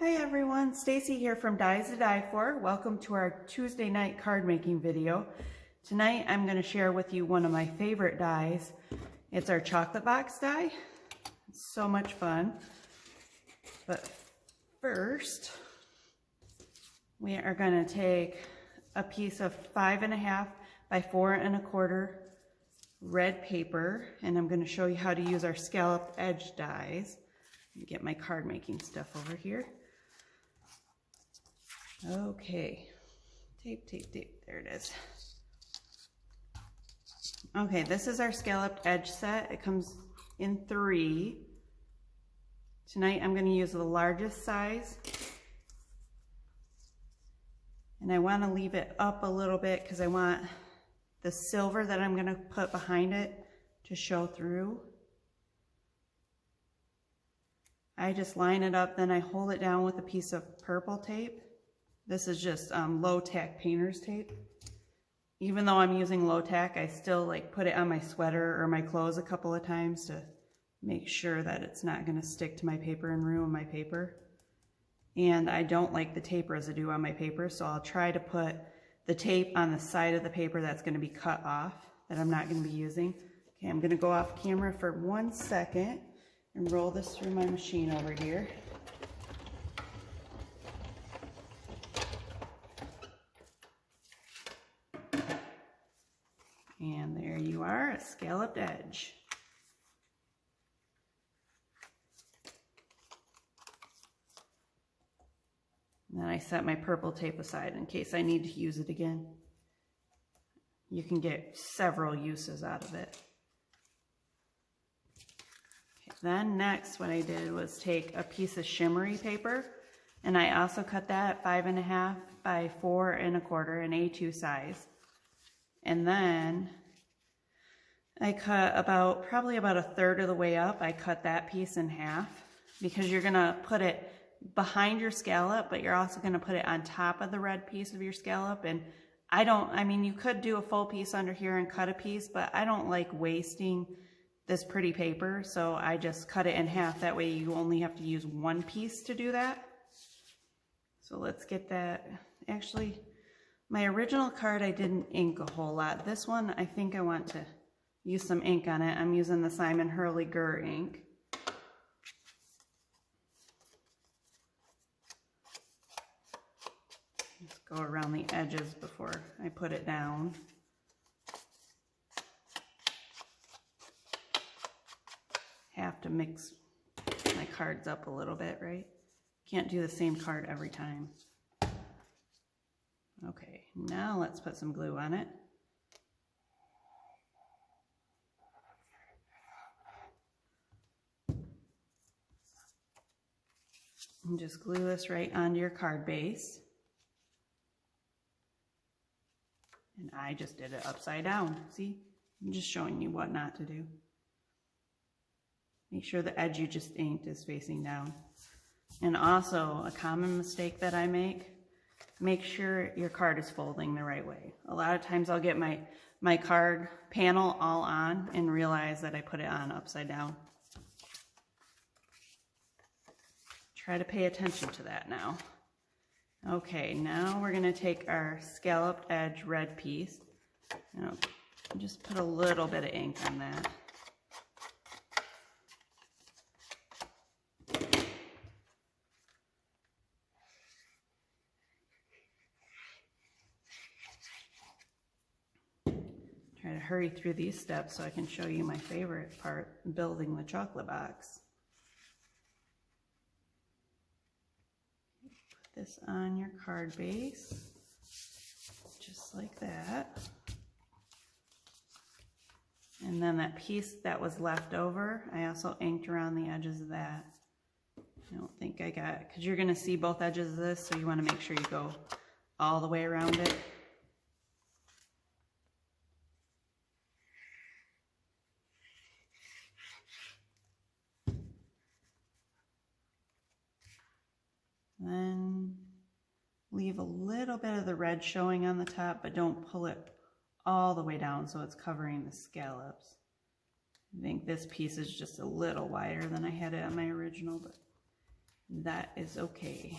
Hi everyone, Stacy here from Dies to Die For. Welcome to our Tuesday night card making video. Tonight I'm going to share with you one of my favorite dies. It's our chocolate box die. It's so much fun. But first, we are going to take a piece of 5.5 by 4 1/4 red paper, and I'm going to show you how to use our scalloped edge dies. Let me get my card making stuff over here. Okay, tape, there it is. Okay, this is our scalloped edge set. It comes in 3. Tonight I'm going to use the largest size, and I want to leave it up a little bit because I want the silver that I'm going to put behind it to show through. I just line it up, then I hold it down with a piece of purple tape. This is just low tack painter's tape. Even though I'm using low tack, I still like put it on my sweater or my clothes a couple of times to make sure that it's not going to stick to my paper and ruin my paper. And I don't like the tape residue on my paper, so I'll try to put the tape on the side of the paper that's going to be cut off, that I'm not going to be using. Okay, I'm going to go off camera for 1 second and roll this through my machine over here. And there you are, a scalloped edge. And then I set my purple tape aside in case I need to use it again. You can get several uses out of it. Okay, then next what I did was take a piece of shimmery paper, and I also cut that at 5.5 by 4 1/4, an A2 size. And then I cut probably about 1/3 of the way up. I cut that piece in half because you're gonna put it behind your scallop, but you're also gonna put it on top of the red piece of your scallop. And I mean, you could do a full piece under here and cut a piece, but I don't like wasting this pretty paper, so I just cut it in half. That way you only have to use one piece to do that. So let's get that. Actually, my original card, I didn't ink a whole lot. This one, I think I want to use some ink on it. I'm using the Simon Hurley Gur ink. Just go around the edges before I put it down. Have to mix my cards up a little bit, right? Can't do the same card every time. Okay, now let's put some glue on it. And just glue this right onto your card base. And I just did it upside down. See? I'm just showing you what not to do. Make sure the edge you just inked is facing down. And also, a common mistake that I make sure your card is folding the right way. A lot of times I'll get my card panel all on and realize that I put it on upside down. Try to pay attention to that now. Okay, now we're gonna take our scalloped edge red piece and I'll just put a little bit of ink on that. Try to hurry through these steps so I can show you my favorite part, building the chocolate box. Put this on your card base, just like that. And then that piece that was left over, I also inked around the edges of that. I don't think I got it, because you're going to see both edges of this, so you want to make sure you go all the way around it. Then leave a little bit of the red showing on the top, but don't pull it all the way down so it's covering the scallops. I think this piece is just a little wider than I had it on my original, but that is okay.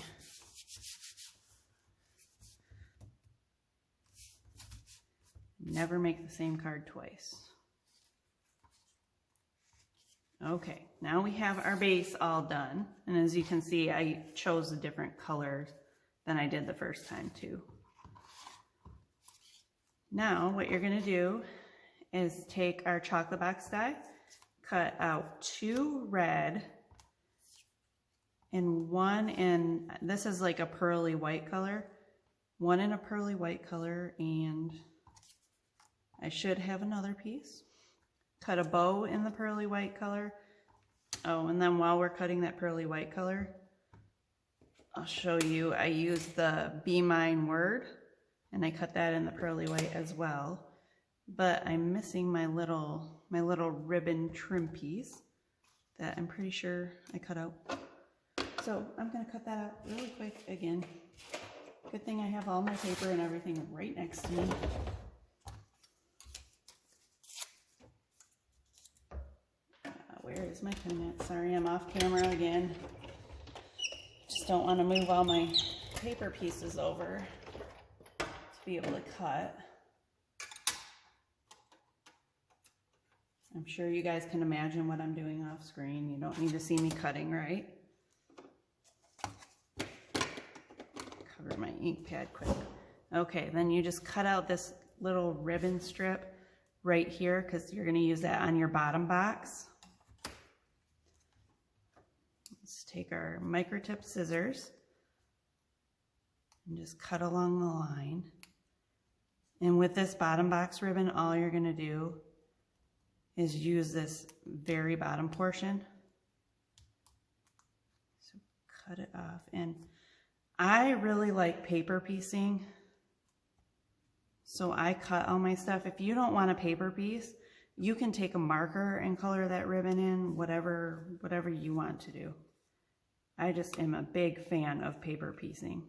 Never make the same card twice. Okay, now we have our base all done. And as you can see, I chose a different color than I did the first time too. Now what you're gonna do is take our chocolate box die, cut out 2 red and 1 in, this is like a pearly white color, 1 in a pearly white color, and I should have another piece. Cut a bow in the pearly white color. Oh, and then while we're cutting that pearly white color, I'll show you, I used the Be Mine word, and I cut that in the pearly white as well. But I'm missing my little ribbon trim piece that I'm pretty sure I cut out. So I'm gonna cut that out really quick again. Good thing I have all my paper and everything right next to me. Where is my pen at? Sorry, I'm off camera again. Just don't want to move all my paper pieces over to be able to cut. I'm sure you guys can imagine what I'm doing off screen. You don't need to see me cutting, right? Cover my ink pad quick. Okay, then you just cut out this little ribbon strip right here because you're going to use that on your bottom box. Let's take our microtip scissors and just cut along the line. And with this bottom box ribbon, all you're going to do is use this very bottom portion. So cut it off. And I really like paper piecing, so I cut all my stuff. If you don't want a paper piece, you can take a marker and color that ribbon in, whatever you want to do. I just am a big fan of paper piecing.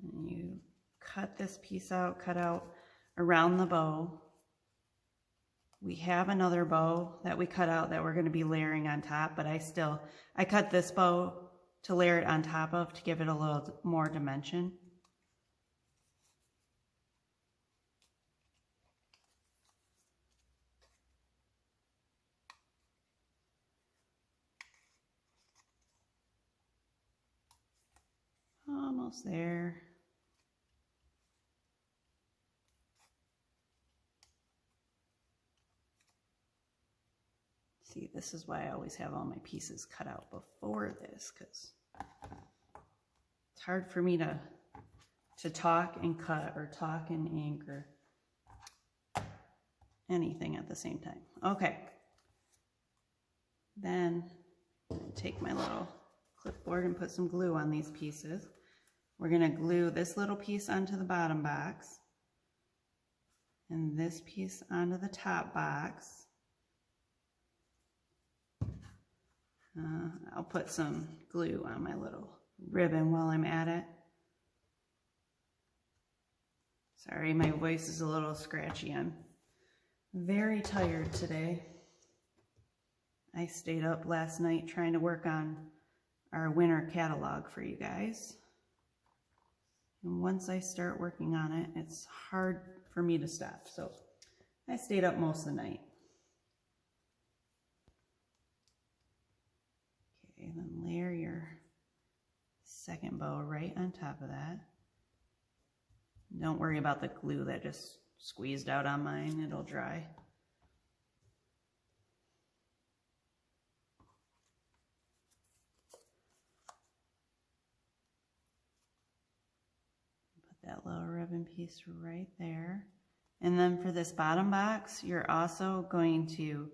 And you cut this piece out, cut out around the bow. We have another bow that we cut out that we're going to be layering on top, but I cut this bow to layer it on top of to give it a little more dimension. Almost there. See, this is why I always have all my pieces cut out before this, because it's hard for me to talk and cut or talk and ink or anything at the same time. Okay. Then take my little clipboard and put some glue on these pieces. We're going to glue this little piece onto the bottom box and this piece onto the top box. I'll put some glue on my little ribbon while I'm at it. Sorry, my voice is a little scratchy. I'm very tired today. I stayed up last night trying to work on our winter catalog for you guys. And once I start working on it, it's hard for me to stop. So I stayed up most of the night. Okay, then layer your second bow right on top of that. Don't worry about the glue that just squeezed out on mine. It'll dry. That little ribbon piece right there. And then for this bottom box, you're also going to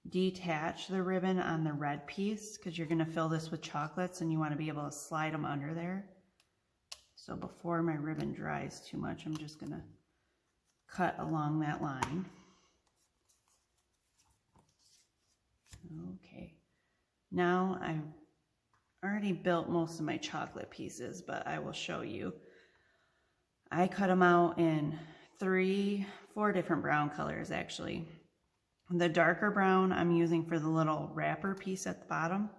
detach the ribbon on the red piece because you're going to fill this with chocolates and you want to be able to slide them under there. So before my ribbon dries too much, I'm just going to cut along that line. Okay. Now I've already built most of my chocolate pieces, but I will show you. I cut them out in 4 different brown colors actually. The darker brown I'm using for the little wrapper piece at the bottom.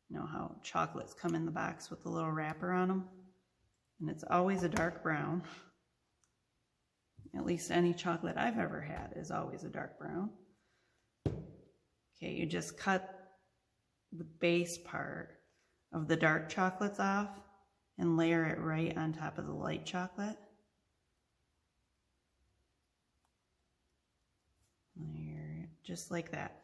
You know how chocolates come in the box with the little wrapper on them? And it's always a dark brown. At least any chocolate I've ever had is always a dark brown. Okay, you just cut the base part of the dark chocolates off and layer it right on top of the light chocolate. Layer it just like that.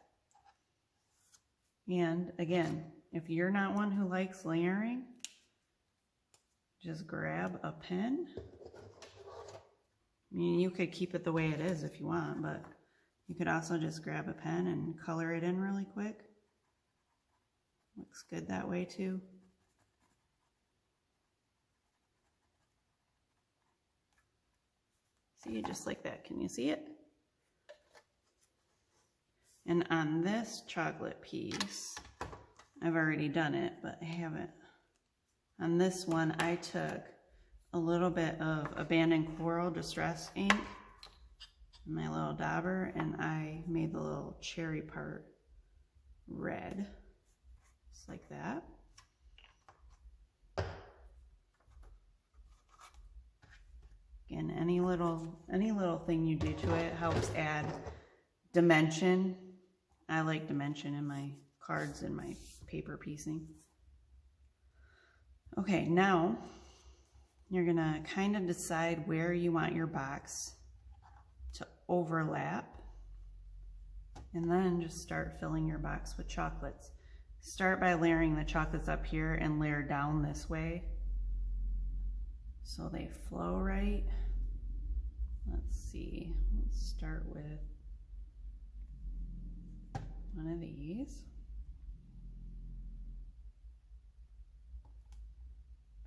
And again, if you're not one who likes layering, just grab a pen. I mean, you could keep it the way it is if you want, but you could also just grab a pen and color it in really quick. Looks good that way too. See, just like that. Can you see it? And on this chocolate piece, I've already done it, but I haven't. On this one, I took a little bit of Abandoned Coral Distress ink, my little dauber, and I made the little cherry part red, just like that. Again, any little thing you do to it helps add dimension. I like dimension in my cards and my paper piecing. Okay, now you're gonna kind of decide where you want your box to overlap, and then just start filling your box with chocolates. Start by layering the chocolates up here and layer down this way so they flow right. Let's see, let's start with one of these.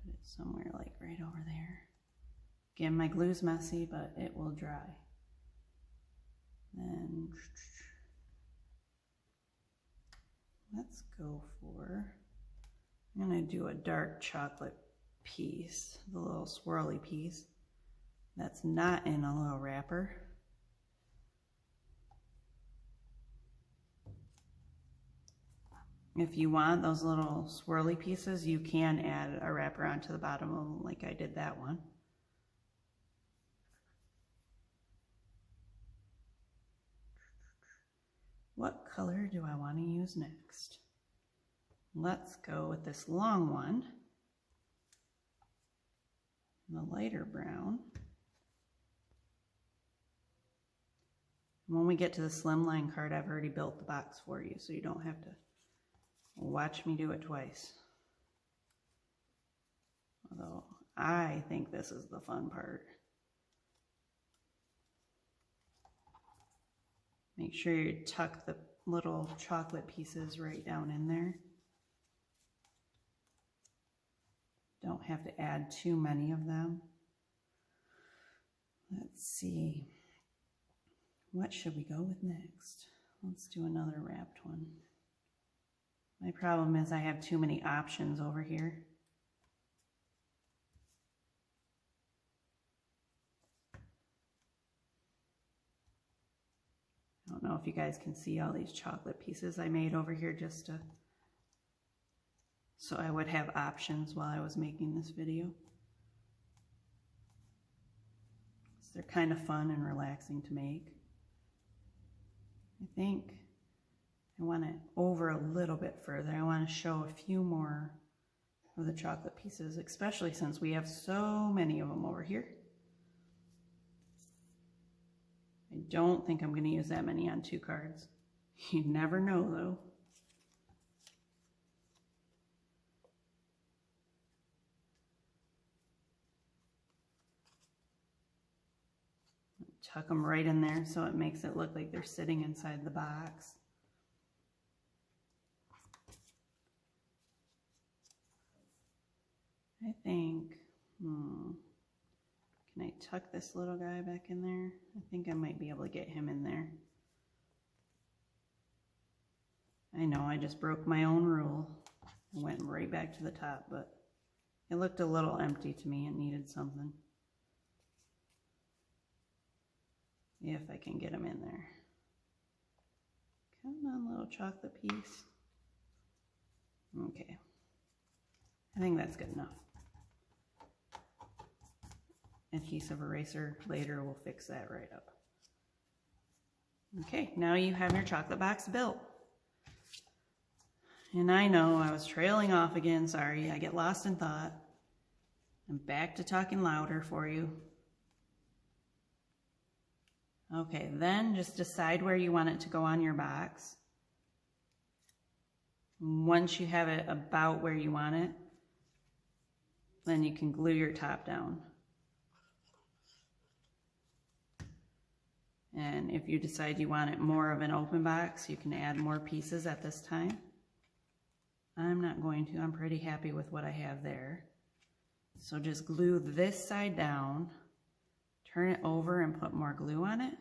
Put it somewhere like right over there. Again, my glue's messy, but it will dry. Then let's go for, I'm gonna do a dark chocolate piece, the little swirly piece that's not in a little wrapper. If you want those little swirly pieces, you can add a wrapper onto the bottom of them, like I did that one. What color do I want to use next? Let's go with this long one, the lighter brown. When we get to the Slimeline card, I've already built the box for you, so you don't have to watch me do it twice. Although I think this is the fun part. Make sure you tuck the little chocolate pieces right down in there. Don't have to add too many of them. Let's see. What should we go with next? Let's do another wrapped one. My problem is I have too many options over here. I don't know if you guys can see all these chocolate pieces I made over here just to, so I would have options while I was making this video. So they're kind of fun and relaxing to make. I think I want it over a little bit further. I want to show a few more of the chocolate pieces, especially since we have so many of them over here. I don't think I'm going to use that many on 2 cards. You never know though. Tuck them right in there so it makes it look like they're sitting inside the box. I think, can I tuck this little guy back in there? I think I might be able to get him in there. I know, I just broke my own rule. I went right back to the top, but it looked a little empty to me. It needed something. If I can get him in there. chocolate piece. Okay, I think that's good enough. Adhesive eraser later will fix that right up. Okay, now you have your chocolate box built. And I know I was trailing off again, sorry, I get lost in thought. I'm back to talking louder for you. Okay, then just decide where you want it to go on your box. Once you have it about where you want it, then you can glue your top down. And if you decide you want it more of an open box, you can add more pieces at this time. I'm not going to, I'm pretty happy with what I have there. So just glue this side down, turn it over and put more glue on it.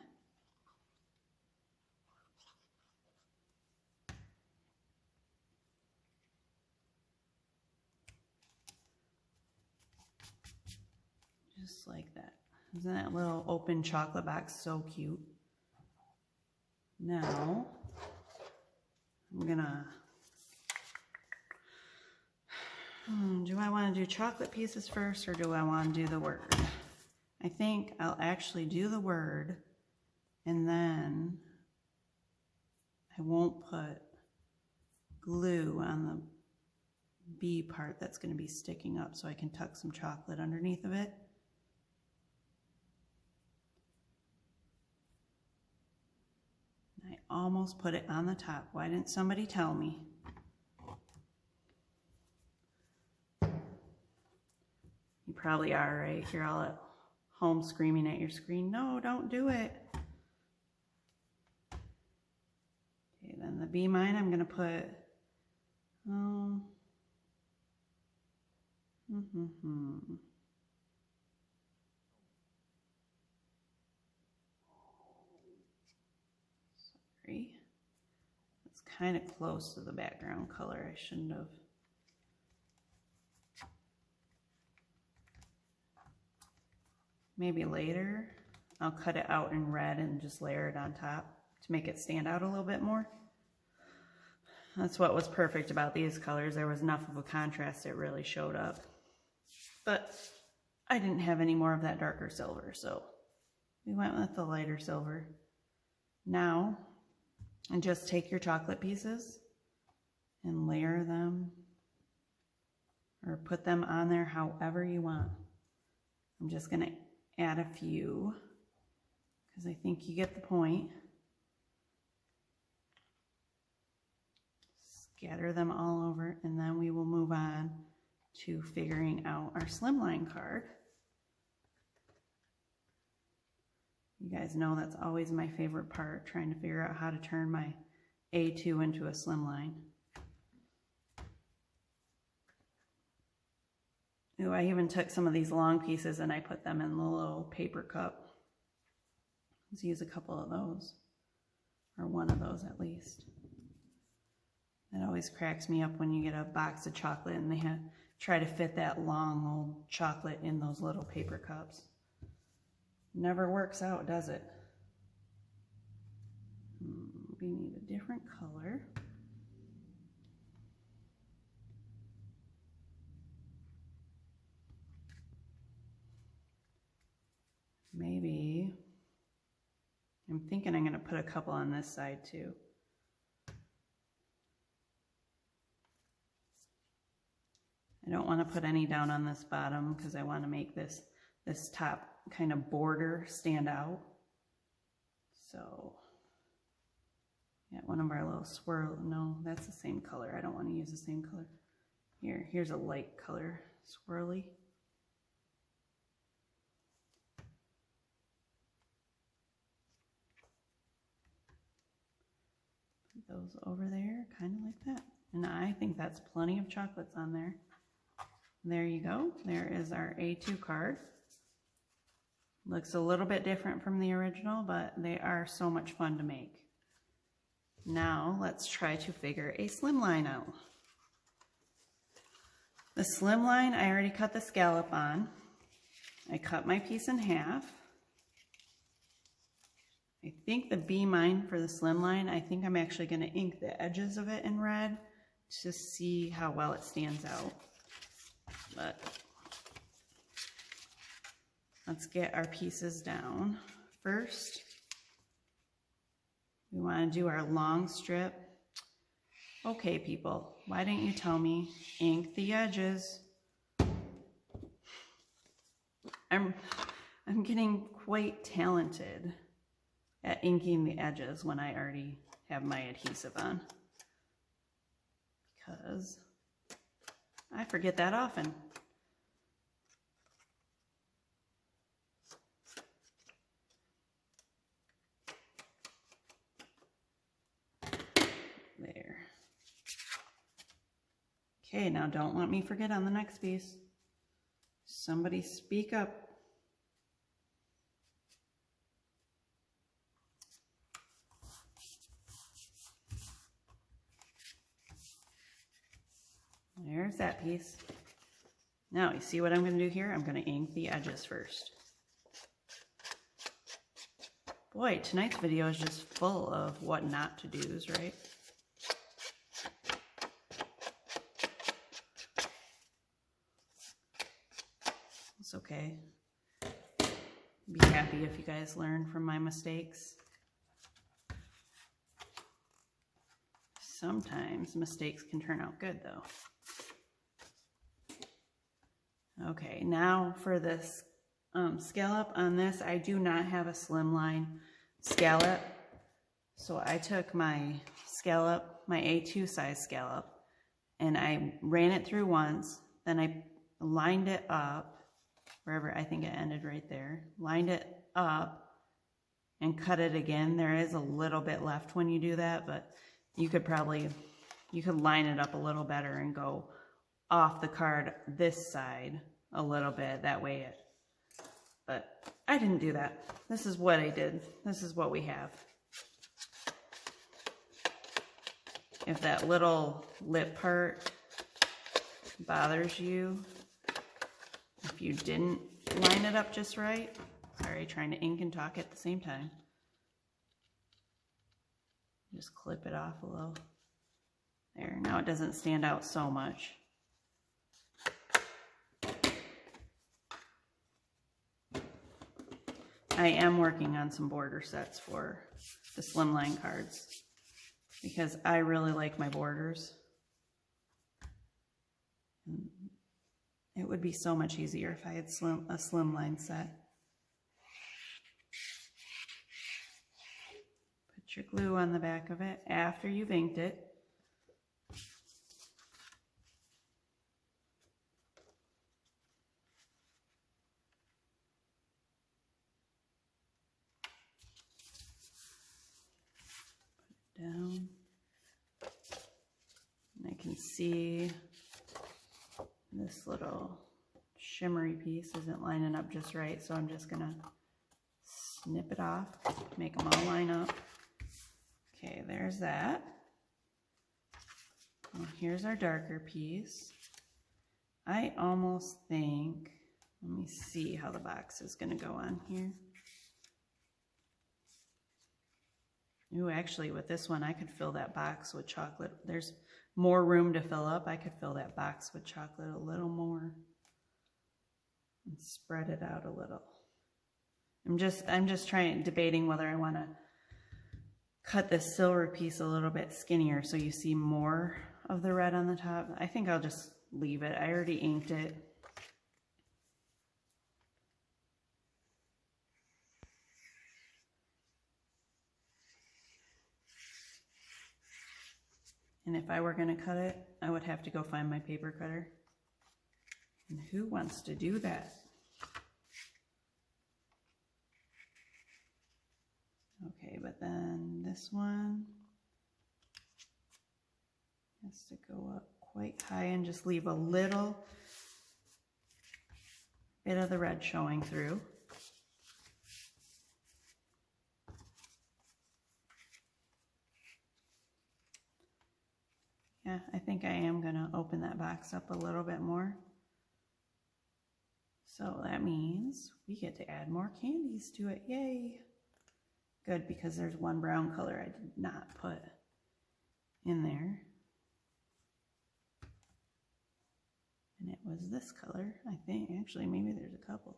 Just like that. Isn't that little open chocolate box so cute? Now, I'm gonna, do I want to do chocolate pieces first or do I want to do the word? I think I'll actually do the word and then I won't put glue on the B part that's going to be sticking up so I can tuck some chocolate underneath of it. I almost put it on the top. Why didn't somebody tell me? You probably are, right? You're all at home screaming at your screen, no, don't do it. Okay, then the B mine, I'm going to put, Sorry. It's kind of close to the background color. I shouldn't have. Maybe later I'll cut it out in red and just layer it on top to make it stand out a little bit more. That's what was perfect about these colors. There was enough of a contrast, it really showed up. But I didn't have any more of that darker silver, so we went with the lighter silver. Now, and just take your chocolate pieces and layer them or put them on there however you want. I'm just going to add a few because I think you get the point. Scatter them all over and then we will move on to figuring out our slimline card. You guys know that's always my favorite part, trying to figure out how to turn my A2 into a slimline. Ooh, I even took some of these long pieces and I put them in the little paper cup. Let's use a couple of those, or one of those at least. That always cracks me up when you get a box of chocolate and they try to fit that long old chocolate in those little paper cups. Never works out, does it? We need a different color. Maybe, I'm thinking I'm going to put a couple on this side too. I don't want to put any down on this bottom because I want to make this top kind of border stand out. So, yeah, one of our little swirl, no, that's the same color. I don't want to use the same color. Here's a light color, swirly. Put those over there, kind of like that. And I think that's plenty of chocolates on there. There you go. There is our A2 card. Looks a little bit different from the original, but they are so much fun to make. Now let's try to figure a slimline out. The slimline, I already cut the scallop on. I cut my piece in half. I think the Be Mine for the Slimline, I think I'm actually going to ink the edges of it in red to see how well it stands out. But let's get our pieces down. First, we want to do our long strip. Okay, people, why didn't you tell me ink the edges? I'm getting quite talented at inking the edges when I already have my adhesive on, because I forget that often. There. Okay, now don't let me forget on the next piece. Somebody speak up. There's that piece. Now, you see what I'm going to do here? I'm going to ink the edges first. Boy, tonight's video is just full of what not to do's, right? It's okay. Be happy if you guys learn from my mistakes. Sometimes mistakes can turn out good, though. Okay, now for this scallop on this, I do not have a slimline scallop. So I took my scallop, my A2 size scallop, and I ran it through once, then I lined it up, wherever, I think it ended right there, lined it up and cut it again. There is a little bit left when you do that, but you could line it up a little better and go off the card this side a little bit, that way but I didn't do that. This is what I did. This is what we have. If that little lip part bothers you, if you didn't line it up just right, sorry, trying to ink and talk at the same time. Just clip it off a little. There, now it doesn't stand out so much. I am working on some border sets for the Slimline cards because I really like my borders. It would be so much easier if I had a Slimline set. Put your glue on the back of it after you've inked it. Down. And I can see this little shimmery piece isn't lining up just right, so I'm just gonna snip it off, make them all line up. Okay, there's that. Well, here's our darker piece. I almost think, let me see how the box is gonna go on here. Ooh, actually, with this one, I could fill that box with chocolate. There's more room to fill up. I could fill that box with chocolate a little more and spread it out a little. I'm just debating whether I want to cut this silver piece a little bit skinnier so you see more of the red on the top. I think I'll just leave it. I already inked it. And if I were going to cut it, I would have to go find my paper cutter. And who wants to do that? Okay, but then this one has to go up quite high and just leave a little bit of the red showing through. Yeah, I think I am going to open that box up a little bit more. So that means we get to add more candies to it. Yay! Good, because there's one brown color I did not put in there. And it was this color, I think. Actually, maybe there's a couple.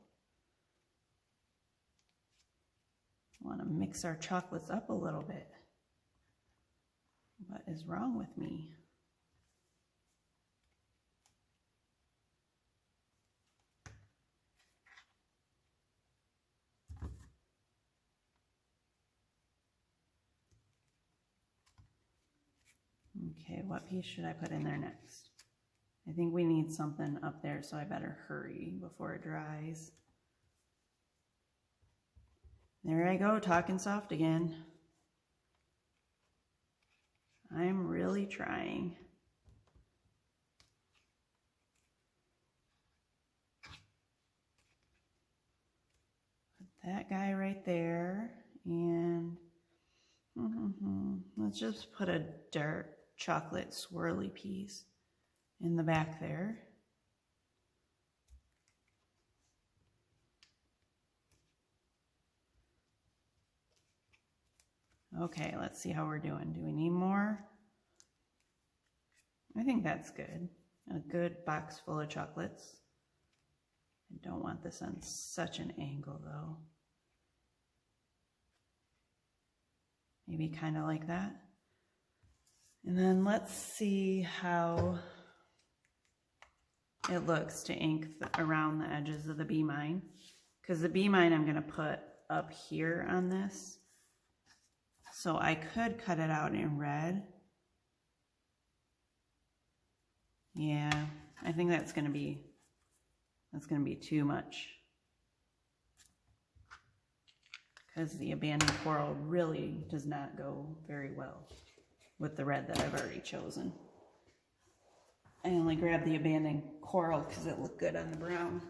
I want to mix our chocolates up a little bit. What is wrong with me? Okay, what piece should I put in there next? I think we need something up there, so I better hurry before it dries. There I go, talking soft again. I'm really trying. Put that guy right there, and let's just put a dark chocolate swirly piece in the back there. Okay, let's see how we're doing. Do we need more? I think that's good. A good box full of chocolates. I don't want this on such an angle though. Maybe kind of like that. And then let's see how it looks to ink around the edges of the bee mine. Because the bee mine I'm going to put up here on this. So I could cut it out in red. Yeah, I think that's going to be too much. Because the abandoned coral really does not go very well with the red that I've already chosen. I only grabbed the abandoned coral because it looked good on the brown.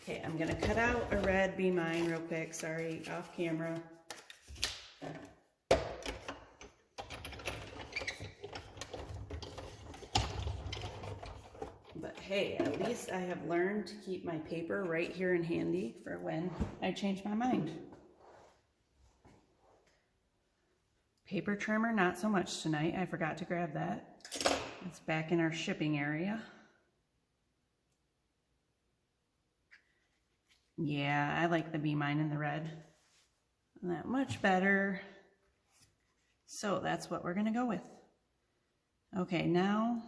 Okay, I'm gonna cut out a red bee mine real quick. Sorry, off camera. But hey, at least I have learned to keep my paper right here and handy for when I change my mind. Paper trimmer, not so much tonight. I forgot to grab that. It's back in our shipping area. Yeah, I like the bee mine in the red. That much better. So that's what we're gonna go with. Okay, now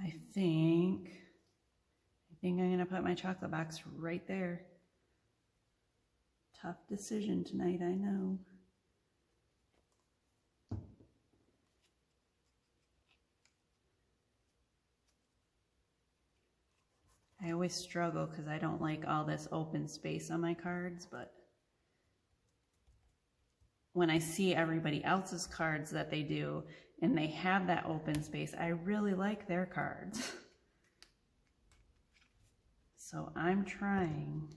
I think I'm gonna put my chocolate box right there. Tough decision tonight, I know. I always struggle because I don't like all this open space on my cards, but when I see everybody else's cards that they do and they have that open space, I really like their cards. So I'm trying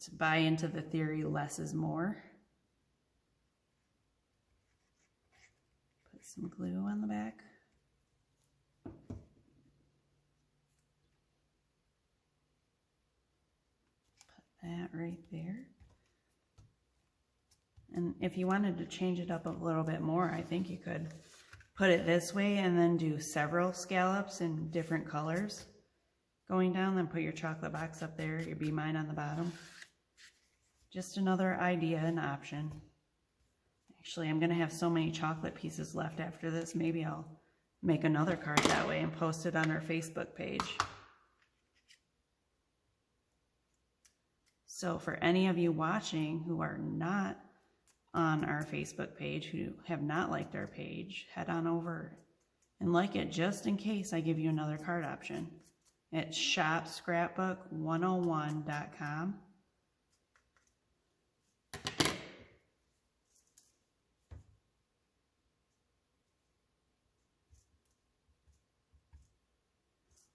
to buy into the theory less is more. Put some glue on the back. That right there. And if you wanted to change it up a little bit more, I think you could put it this way and then do several scallops in different colors going down, then put your chocolate box up there, your bee mine on the bottom. Just another idea and option. Actually, I'm gonna have so many chocolate pieces left after this, maybe I'll make another card that way and post it on our Facebook page. So for any of you watching who are not on our Facebook page, who have not liked our page, head on over and like it just in case I give you another card option. It's shopscrapbook101.com.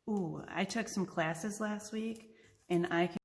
Ooh, I took some classes last week and I can